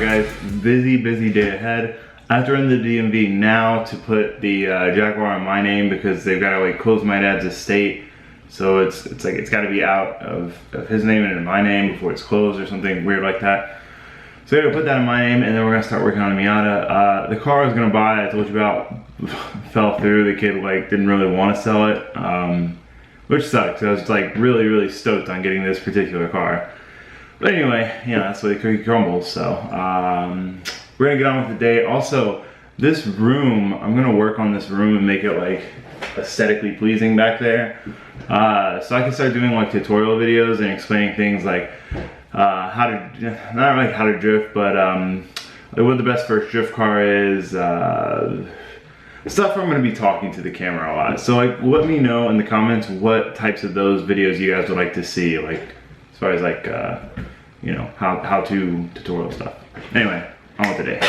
guys, busy day ahead. I have to run the DMV now to put the Jaguar on my name because they've got to like close my dad's estate. So it's like it's got to be out of his name and in my name before it's closed or something weird like that. So I got to put that in my name, and then we're gonna start working on the Miata. The car I was gonna buy, I told you about, fell through. The kid like didn't really want to sell it, which sucks. I was like really stoked on getting this particular car. But anyway, you know, that's the way the cookie crumbles. So we're gonna get on with the day. Also, this room, I'm gonna work on this room and make it like aesthetically pleasing back there. So I can start doing like tutorial videos and explaining things like how to, not like how to drift, but what the best first drift car is, stuff I'm gonna be talking to the camera a lot. So like, let me know in the comments what types of those videos you guys would like to see, like as far as like, you know, how to tutorial stuff. Anyway, on with the day.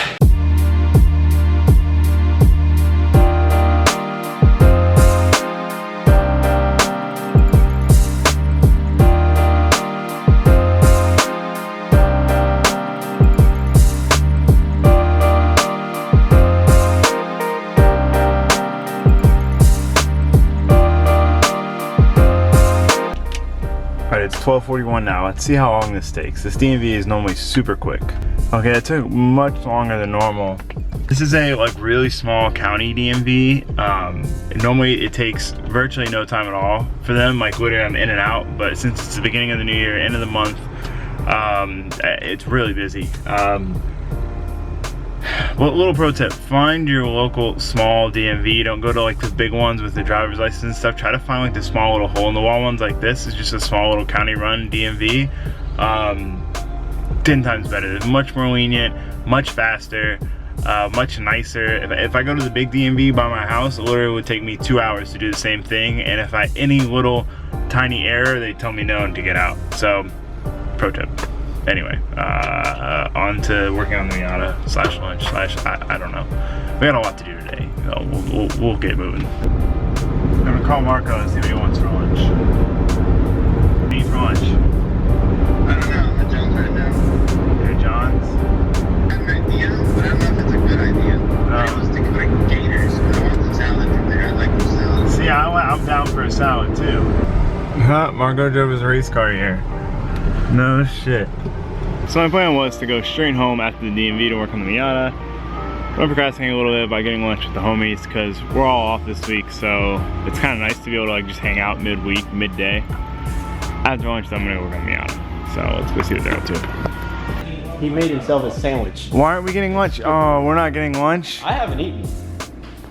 It's 12:41 now. Let's see how long this takes. This DMV is normally super quick. Okay, it took much longer than normal. This is a like really small county DMV. Normally it takes virtually no time at all for them. Like literally I'm in and out, but since it's the beginning of the new year, end of the month, it's really busy. Well, little pro tip, find your local small DMV. Don't go to like the big ones with the driver's license and stuff. Try to find like the small little hole in the wall ones like this. It's just a small little county run DMV. 10 times better. It's much more lenient, much faster, much nicer. If I go to the big DMV by my house, it literally would take me 2 hours to do the same thing. And if I any little tiny error, they tell me no and to get out. So, pro tip. Anyway, on to working on the Miata / lunch / I don't know. We got a lot to do today. So we'll get moving. I'm gonna call Marco and see what he wants for lunch. What do you eat for lunch? I don't know. I'm at John's right now. You're at John's? I have an idea, but I don't know if it's a good idea. I was thinking like Gators. I want the salad from there. I like the salad. See, I'm down for a salad too. Marco drove his race car here. No shit. So my plan was to go straight home after the DMV to work on the Miata. I'm procrastinating a little bit by getting lunch with the homies because we're all off this week, so it's kind of nice to be able to like just hang out midweek, midday. After lunch, I'm gonna work on the Miata. So let's go see what they're up to. He made himself a sandwich. Why aren't we getting lunch? Oh, we're not getting lunch? I haven't eaten.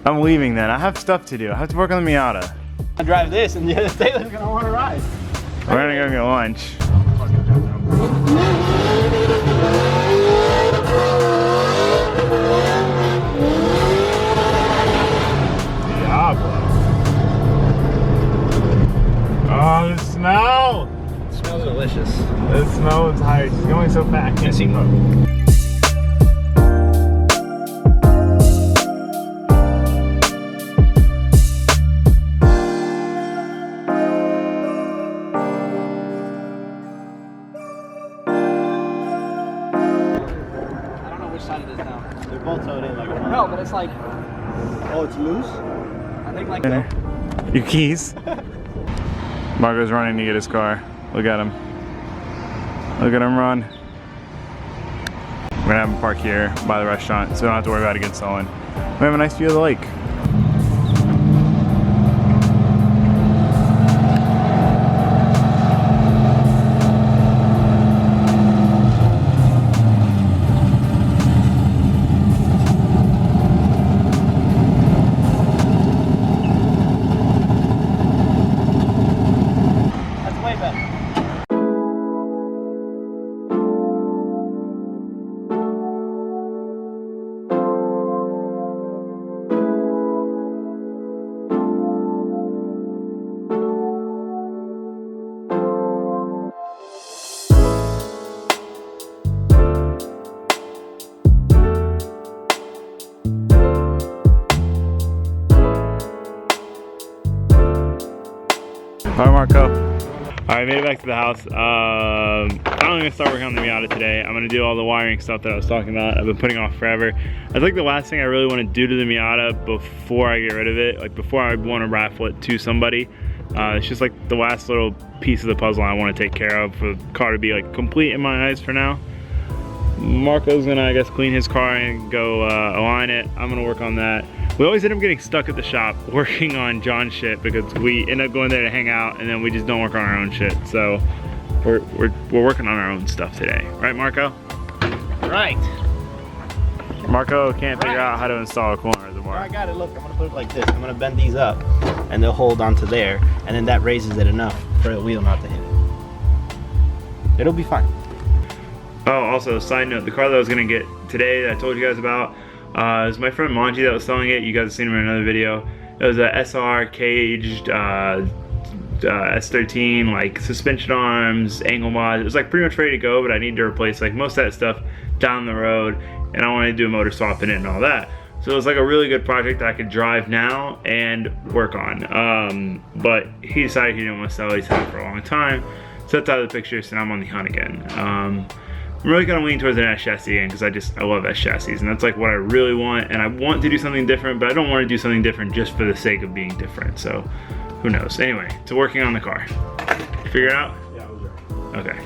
I'm leaving then. I have stuff to do. I have to work on the Miata. I drive this and the other Taylor's gonna want to ride. We're gonna go get lunch. Diablo. Oh, the smell! It smells delicious. The smell is high. It's going so fast. I can't see Mo. They're both towed in like a No, but it's like, oh, it's loose? I think like Your keys. Marco's running to get his car. Look at him. Look at him run. We're gonna have him park here by the restaurant so we don't have to worry about it getting stolen. We have a nice view of the lake. Bye, Marco. Alright, made it back to the house. I'm gonna start working on the Miata today. I'm gonna do all the wiring stuff that I was talking about. I've been putting off forever. I think the last thing I really want to do to the Miata before I get rid of it, like before I want to raffle it to somebody, it's just like the last little piece of the puzzle I want to take care of for the car to be like complete in my eyes for now. Marco's gonna, I guess, clean his car and go align it. I'm gonna work on that. We always end up getting stuck at the shop working on John's shit because we end up going there to hang out and then we just don't work on our own shit. So we're working on our own stuff today. Right, Marco? Right. Marco can't figure out how to install a coolant reservoir. I got it. Look, I'm gonna put it like this. I'm gonna bend these up, and they'll hold onto there, and then that raises it enough for the wheel not to hit it. It'll be fine. Oh, also, side note, the car that I was gonna get today that I told you guys about is my friend Monty that was selling it. You guys have seen him in another video. It was a SR caged S13, like suspension arms, angle mod. It was like pretty much ready to go, but I need to replace like most of that stuff down the road, and I wanted to do a motor swap in it and all that. So it was like a really good project that I could drive now and work on. But he decided he didn't want to sell it. He's had it for a long time. So that's out of the picture, so now I'm on the hunt again. I'm really gonna lean towards an S chassis again because I love S chassis, and that's like what I really want. And I want to do something different, but I don't want to do something different just for the sake of being different. So who knows? Anyway, to working on the car. Figure it out? Yeah, I was right. Okay.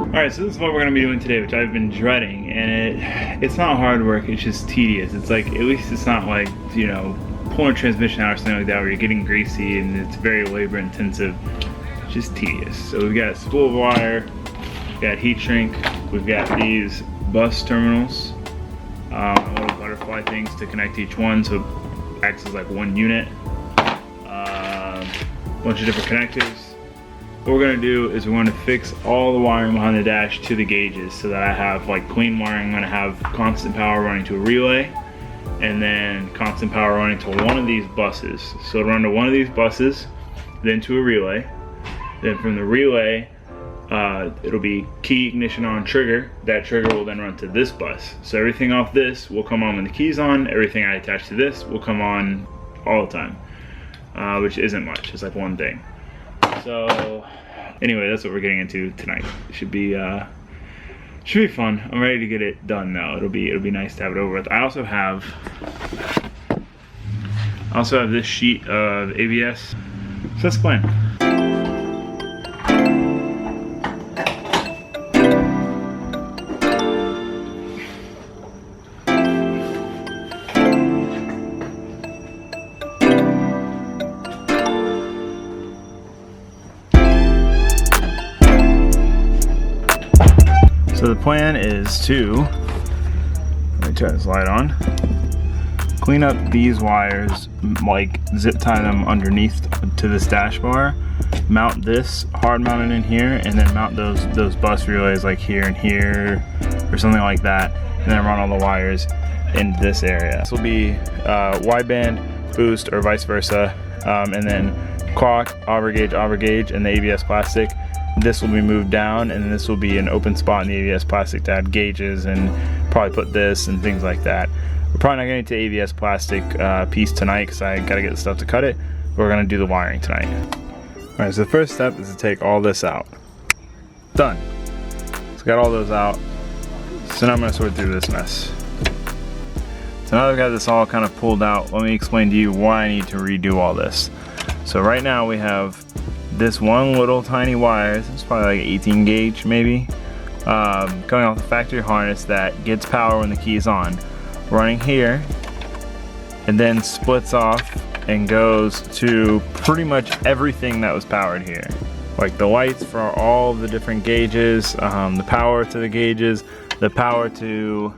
Alright, so this is what we're going to be doing today, which I've been dreading, and it's not hard work, it's just tedious. It's like, at least it's not like, you know, pulling a transmission out or something like that where you're getting greasy and it's very labor intensive. It's just tedious. So we've got a spool of wire, we've got heat shrink, we've got these bus terminals, little butterfly things to connect each one so it acts as like one unit, a bunch of different connectors. What we're gonna do is we're going to fix all the wiring behind the dash to the gauges so that I have like clean wiring. I'm gonna have constant power running to a relay and then constant power running to one of these buses. So it'll run to one of these buses, then to a relay. Then from the relay, it'll be key ignition on trigger. That trigger will then run to this bus. So everything off this will come on when the key's on. Everything I attach to this will come on all the time, which isn't much, it's like one thing. So anyway, that's what we're getting into tonight. It should be fun. I'm ready to get it done now. It'll be nice to have it over with. I also have this sheet of ABS. So that's the plan. So the plan is to, let me turn this light on, clean up these wires, like zip tie them underneath to this dash bar, mount this hard mounted in here, and then mount those bus relays like here and here, or something like that, and then run all the wires into this area. This will be wideband, boost, or vice versa, and then clock, auger gauge, and the ABS plastic. This will be moved down, and this will be an open spot in the ABS plastic to add gauges and probably put this and things like that. We're probably not getting to ABS plastic piece tonight because I gotta get the stuff to cut it, but we're gonna do the wiring tonight. Alright, so the first step is to take all this out. Done. So got all those out. So now I'm gonna sort through this mess. So now that I've got this all kind of pulled out, let me explain to you why I need to redo all this. So right now we have this one little tiny wire, it's probably like 18 gauge maybe, coming off the factory harness that gets power when the key is on, running here, and then splits off and goes to pretty much everything that was powered here. Like the lights for all the different gauges, the power to the gauges, the power to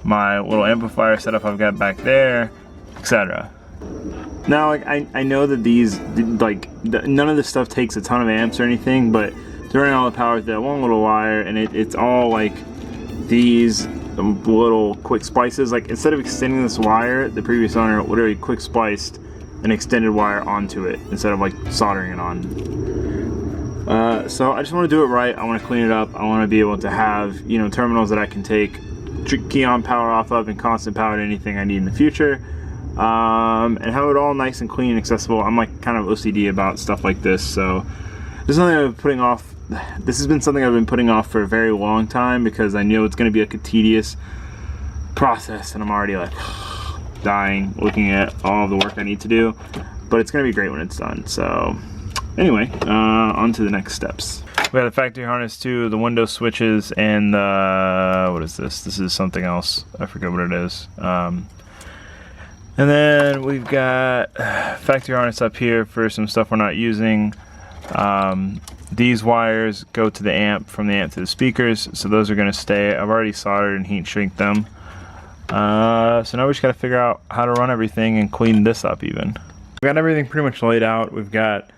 my little amplifier setup I've got back there, etc. Now, like I know that these, like, none of this stuff takes a ton of amps or anything, but to run all the power to that one little wire, and it's all like these little quick splices. Like instead of extending this wire, the previous owner literally quick spliced an extended wire onto it instead of like soldering it on. So I just want to do it right. I want to clean it up. I want to be able to have, you know, terminals that I can take key on power off of and constant power to anything I need in the future. And have it all nice and clean and accessible. I'm like kind of OCD about stuff like this, so this is something I've been putting off. This has been something I've been putting off for a very long time because I know it's going to be like a tedious process, and I'm already like dying looking at all the work I need to do, but it's going to be great when it's done. So anyway, on to the next steps. We got the factory harness too, the window switches, and the, what is this? This is something else. I forget what it is. And then we've got factory harness up here for some stuff we're not using. These wires go to the amp, from the amp to the speakers, so those are gonna stay. I've already soldered and heat shrink them. So now we just gotta figure out how to run everything and clean this up even. We've got everything pretty much laid out. We've got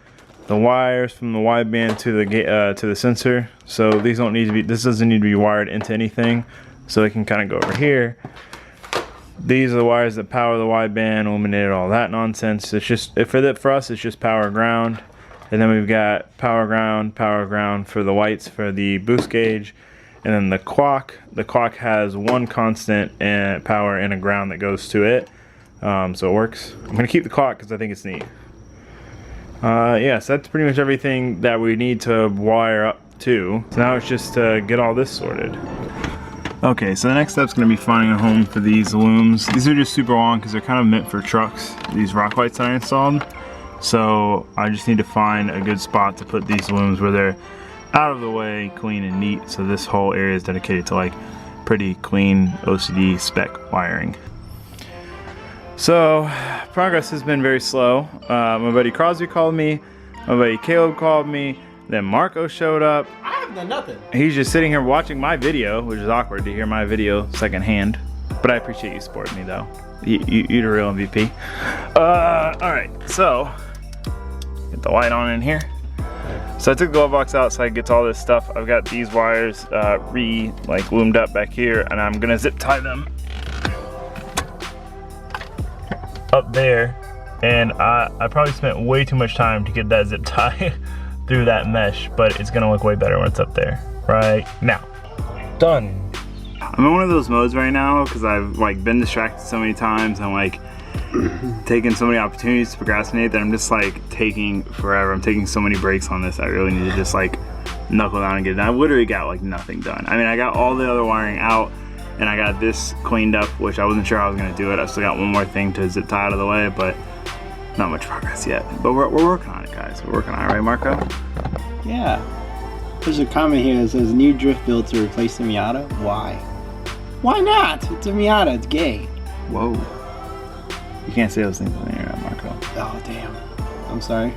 the wires from the wideband to the sensor. So these don't need to be, this doesn't need to be wired into anything. So it can kind of go over here. These are the wires that power the wideband, illuminated, all that nonsense. It's just, for us, it's just power ground. And then we've got power ground for the whites for the boost gauge. And then the clock has one constant and power and a ground that goes to it. So it works. I'm gonna keep the clock because I think it's neat. Yeah, so that's pretty much everything that we need to wire up to. So now it's just to get all this sorted. Okay, so the next step's gonna be finding a home for these looms. These are just super long because they're kind of meant for trucks, these rock lights that I installed. So I just need to find a good spot to put these looms where they're out of the way, clean and neat. So this whole area is dedicated to like pretty clean OCD spec wiring. So progress has been very slow. My buddy Crosby called me, my buddy Caleb called me, then Marco showed up. I haven't done nothing. He's just sitting here watching my video, which is awkward to hear my video secondhand. But I appreciate you supporting me though. You're the real MVP. Alright, so get the light on in here. So I took the glove box out so I could get to all this stuff. I've got these wires loomed up back here, and I'm gonna zip tie them up there. And I probably spent way too much time to get that zip tie through that mesh, but it's gonna look way better when it's up there right now. Done. I'm in one of those modes right now because I've like been distracted so many times and like taking so many opportunities to procrastinate that I'm just like taking forever. I'm taking so many breaks on this. I really need to just like knuckle down and get it done. I literally got like nothing done. I mean, I got all the other wiring out and I got this cleaned up, which I wasn't sure I was gonna do it. I still got one more thing to zip tie out of the way, but not much progress yet. But we're working on it, guys. We're working on it, right, Marco? Yeah. There's a comment here that says new drift build to replace the Miata. Why? Why not? It's a Miata. It's gay. Whoa. You can't say those things on the internet, Marco. Oh, damn. I'm sorry.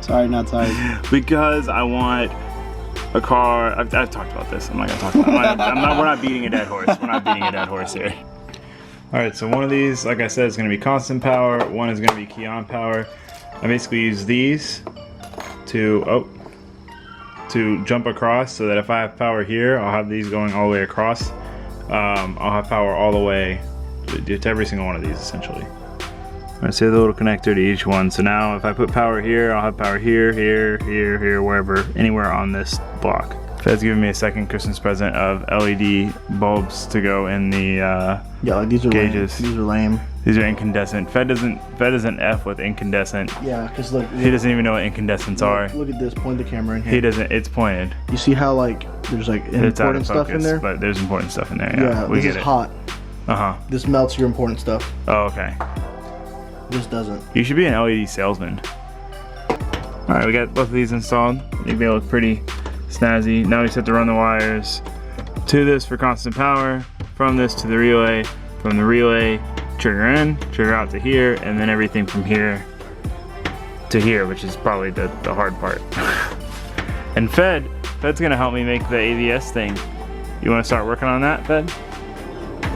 Sorry, not sorry. Because I want a car. I've talked about this. I'm not gonna talk about it. We're not beating a dead horse. We're not beating a dead horse here. All right, so one of these, like I said, is gonna be constant power. One is gonna be key on power. I basically use these to jump across so that if I have power here, I'll have these going all the way across. I'll have power all the way to every single one of these essentially. I see the little connector to each one. So now if I put power here, I'll have power here, here, here, here, wherever, anywhere on this block. Fed's giving me a second Christmas present of LED bulbs to go in the yeah, like these are gauges. Lame. These are lame. These are incandescent. Fed doesn't F with incandescent. Yeah, because look. He doesn't even know what incandescents are. Look at this. Point the camera in here. He doesn't. It's pointed. You see how like there's like important stuff in there? But there's important stuff in there. Yeah, we this get is it. hot. This melts your important stuff. Oh, okay. This doesn't. You should be an LED salesman. All right, we got both of these installed. They look pretty snazzy. Now we just have to run the wires to this for constant power, from this to the relay, from the relay, trigger in, trigger out to here, and then everything from here to here, which is probably the hard part. And Fed's gonna help me make the AVS thing. You wanna start working on that, Fed?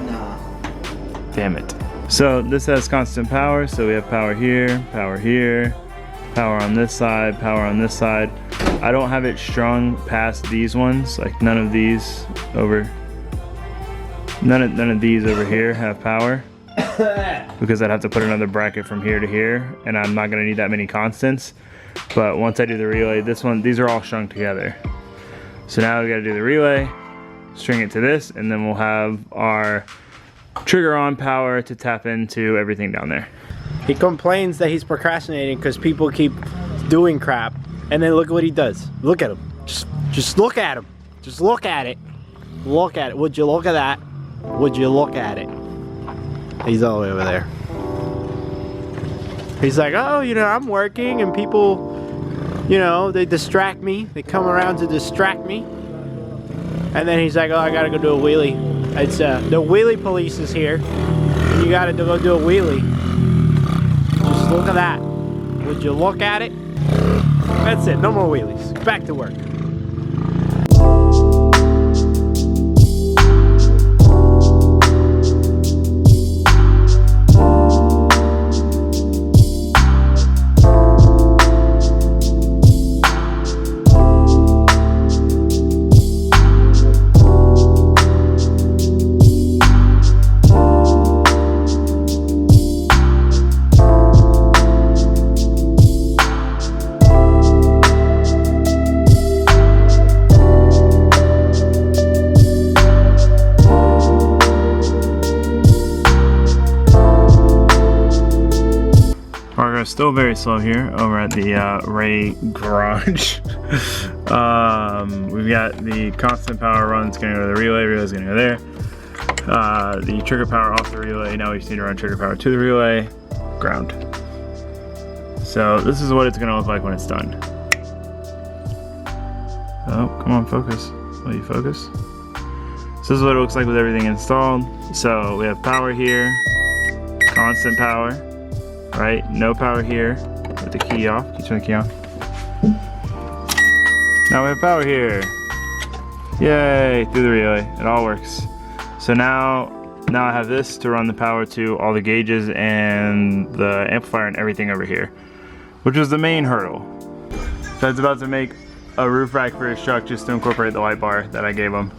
Nah. Damn it. So this has constant power, so we have power here, power on this side, power on this side. I don't have it strung past these ones, like none of these over here have power. because I'd have to put another bracket from here to here, and I'm not gonna need that many constants. But once I do the relay, these are all strung together. So now we gotta do the relay, string it to this, and then we'll have our trigger on power to tap into everything down there. He complains that he's procrastinating because people keep doing crap, and then look at what he does. Look at him. Just look at him. Just look at it. Look at it. Would you look at that? Would you look at it? He's all the way over there. He's like, oh, you know, I'm working and people, you know, they distract me. They come around to distract me. And then he's like, oh, I gotta go do a wheelie. It's the wheelie police is here. And you gotta go do a wheelie. Just look at that. Would you look at it? That's it, no more wheelies. Back to work. Still very slow here over at the Ray garage. We've got the constant power run's gonna go to the relay, relay's gonna go there. The trigger power off the relay, now we just need to run trigger power to the relay, ground. So this is what it's gonna look like when it's done. Oh, come on, focus. Will you focus? So this is what it looks like with everything installed. So we have power here, constant power. Right, no power here with the key off. Can you turn the key off? Now we have power here. Yay, through the relay, it all works. So now I have this to run the power to all the gauges and the amplifier and everything over here, which was the main hurdle. Fed's about to make a roof rack for his truck just to incorporate the light bar that I gave him.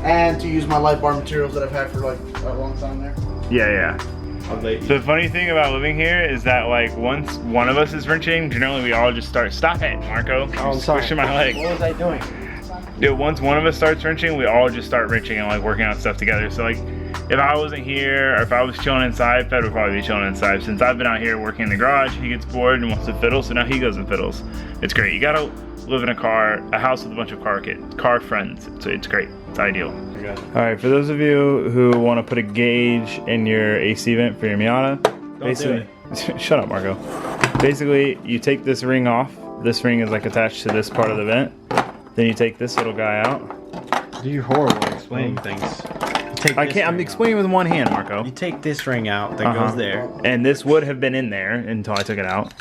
And to use my light bar materials that I've had for like a long time there. Yeah. The funny thing about living here is that like once one of us is wrenching, generally we all just stop it, Marco. I'm sorry. Pushing my leg. What was I doing? Dude, once one of us starts wrenching, we all just start wrenching and like working on stuff together. So like if I wasn't here or if I was chilling inside, Fed would probably be chilling inside. Since I've been out here working in the garage, he gets bored and wants to fiddle, so now he goes and fiddles. It's great. You gotta live in a house with a bunch of car friends. So it's great. It's ideal. All right, for those of you who want to put a gauge in your AC vent for your Miata, basically, shut up, Marco. Basically, you take this ring off. This ring is like attached to this part of the vent. Then you take this little guy out. You're horrible at explaining things. I'm explaining with one hand, Marco. You take this ring out that goes there. And this would have been in there until I took it out.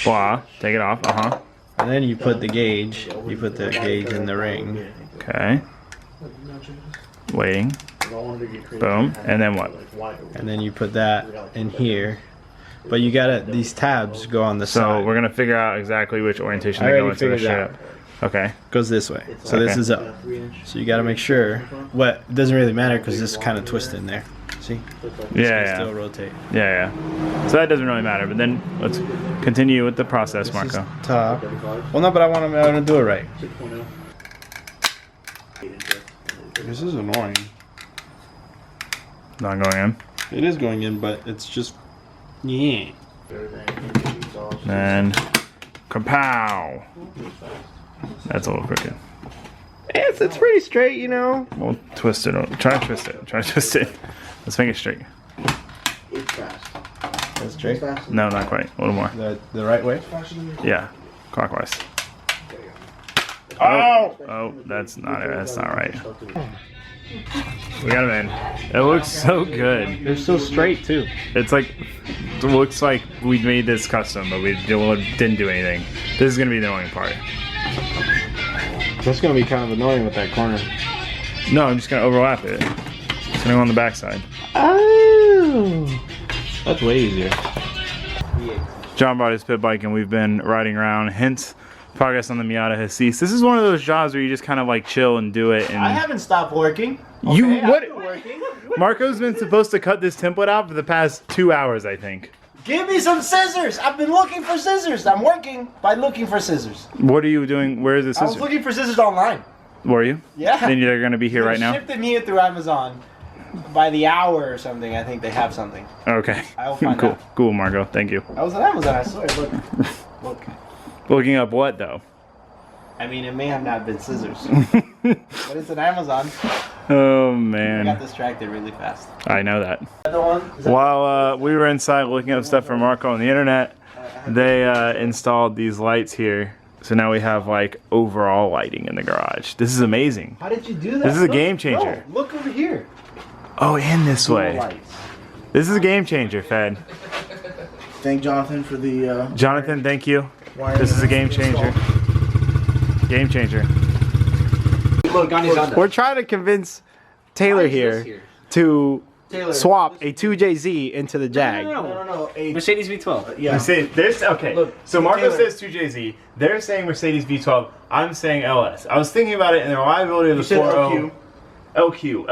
Blah, take it off, And then you put the gauge. You put the gauge in the ring. Okay. Waiting. Boom. And then what? And then you put that in here. But you gotta, these tabs go on the side. So we're gonna figure out exactly which orientation they go into the straight up. Okay. Goes this way. So this is up. So you gotta make sure. What, it doesn't really matter because this is kind of twisted in there. See? Yeah. Still rotate. Yeah. So that doesn't really matter. But then let's continue with the process, This Marco. is top. Well, no, but I want to do it right. This is annoying. Not going in. It is going in, but it's just, yeah. And kapow. That's a little crooked. It's pretty straight, you know. We'll twist it. Try to twist it. Let's make it straight. That's straight. No, not quite. A little more. The right way. Yeah, clockwise. Oh, that's not it. That's not right. We got him in. It looks so good. They're so straight too. It's like, it looks like we made this custom, but we didn't do anything. This is gonna be the annoying part. That's gonna be kind of annoying with that corner. No, I'm just gonna overlap it. It's gonna go on the backside. Oh, that's way easier. John bought his pit bike and we've been riding around, hence progress on the Miata has ceased. This is one of those jobs where you just kind of like chill and do it. And I haven't stopped working. You Okay, what? I've been working. Marco's been supposed to cut this template out for the past 2 hours, I think. Give me some scissors. I've been looking for scissors. I'm working by looking for scissors. What are you doing? Where is the I was scissors? looking for scissors online. Were you? Yeah. Then they're gonna be here right now. Shipped them here through Amazon by the hour or something. I think they have something. Okay. I'll find Cool. out. Cool, Marco. Thank you. I was on Amazon. I swear. Look. Look. Looking up what though? I mean, it may have not been scissors, but it's an Amazon. Oh I man. got distracted really fast. I know that. The one. Is that While we were inside looking up stuff for Marco on the internet, they installed these lights here. So now we have like overall lighting in the garage. This is amazing. How did you do that? This is a Look, game changer. No, look over here. Oh, and this way. Lights. This is a game changer, Fed. Thank Jonathan for the. Jonathan, thank you. wiring This is a game changer. Game changer. Look, Ghani's on We're trying to convince Taylor here to Taylor, swap a 2JZ into the Jag. No. Mercedes V12. Yeah. There's okay. Look, so Marco Taylor. says 2JZ. They're saying Mercedes V12. I'm saying LS. I was thinking about it and the reliability of the You said 4.0. LQ,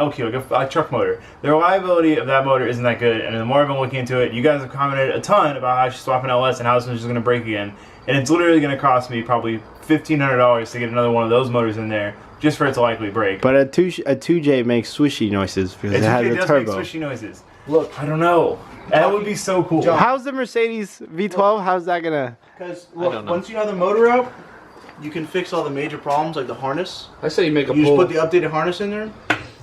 like a truck motor. The reliability of that motor isn't that good, and the more I've been looking into it, you guys have commented a ton about how I should swap an LS and how this one's just going to break again. And it's literally going to cost me probably $1,500 to get another one of those motors in there, just for it to likely break. But a 2J makes swishy noises because it has a does turbo. make swishy noises. Look, I don't know. That would be so cool. John. How's the Mercedes V12? How's that gonna? because once you have the motor out, you can fix all the major problems like the harness. I say you make a You just pull. put the updated harness in there.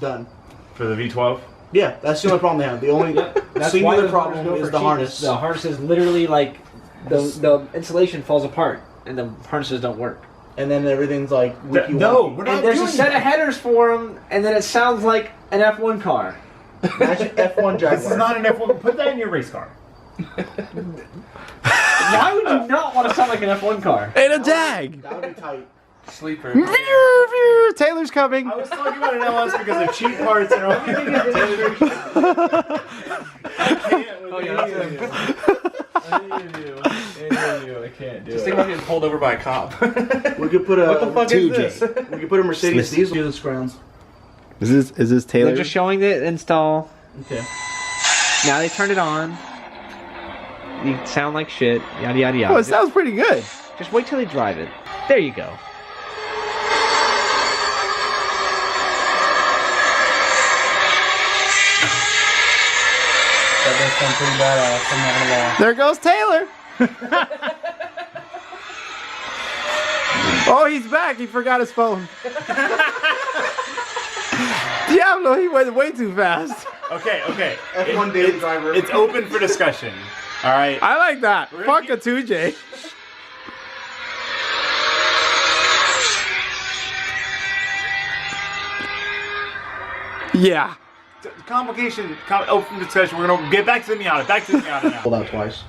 Done. For the V12? Yeah, that's the only problem they have. The only singular problem is the harness. The harness is literally like the insulation falls apart and the harnesses don't work. And then everything's like wiki No, wonky. we're not And there's a doing set that. of headers for them, and then it sounds like an F1 car. Imagine F1 Jaguar. This is not an F1. Put that in your race car. Why would you not want to sound like an F1 car? In a Jag! That would be tight. Sleeper. Taylor's coming. I was talking about an LS because of cheap parts and all. Oh yeah, that's I can't do Just think about getting pulled over by a cop. We could put a What the fuck is this? We could put a Mercedes diesel to the grounds. Is this Taylor? They're just showing the install. Okay. Now they turned it on. You sound like shit. Yada yada yada. Oh, it sounds pretty good. Just wait till they drive it. There you go. That does sound pretty badass. I'm not gonna lie. There goes Taylor. Oh, he's back. He forgot his phone. Diablo, he went way too fast. Okay. F1 daily driver. It's open for discussion. All right. I like that. We're Fuck gonna a 2J. Yeah. Open discussion. We're gonna get back to the Miata. Back to the Miata now. Pulled out twice.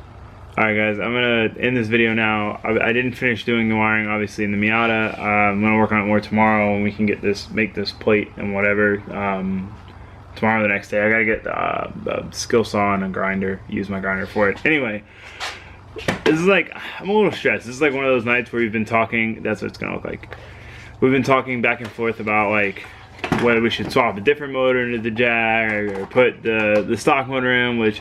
All right, guys. I'm gonna end this video now. I didn't finish doing the wiring, obviously, in the Miata. I'm gonna work on it more tomorrow, and we can get this, make this plate and whatever. Tomorrow, or the next day, I gotta get the skill saw and a grinder. Use my grinder for it. Anyway, this is like, I'm a little stressed. This is like one of those nights where we've been talking. That's what it's gonna look like. We've been talking back and forth about like whether we should swap a different motor into the Jag or put the stock motor in, which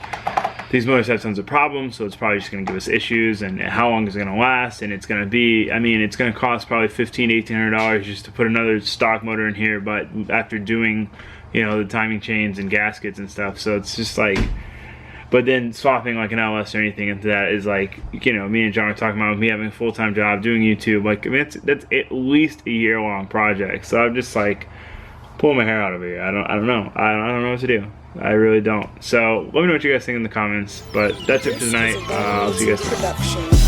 these motors have tons of problems, so it's probably just going to give us issues, and how long is it going to last, and it's going to be, I mean, it's going to cost probably $1,500 to $1,800 just to put another stock motor in here, but after doing, you know, the timing chains and gaskets and stuff, so it's just like, but then swapping like an LS or anything into that is like, you know, me and John are talking about me having a full-time job, doing YouTube, like, I mean, that's at least a year-long project, so I'm just like, pulling my hair out of here. I don't know. I don't know what to do. I really don't. So let me know what you guys think in the comments. But that's it for tonight. I'll see you guys tomorrow.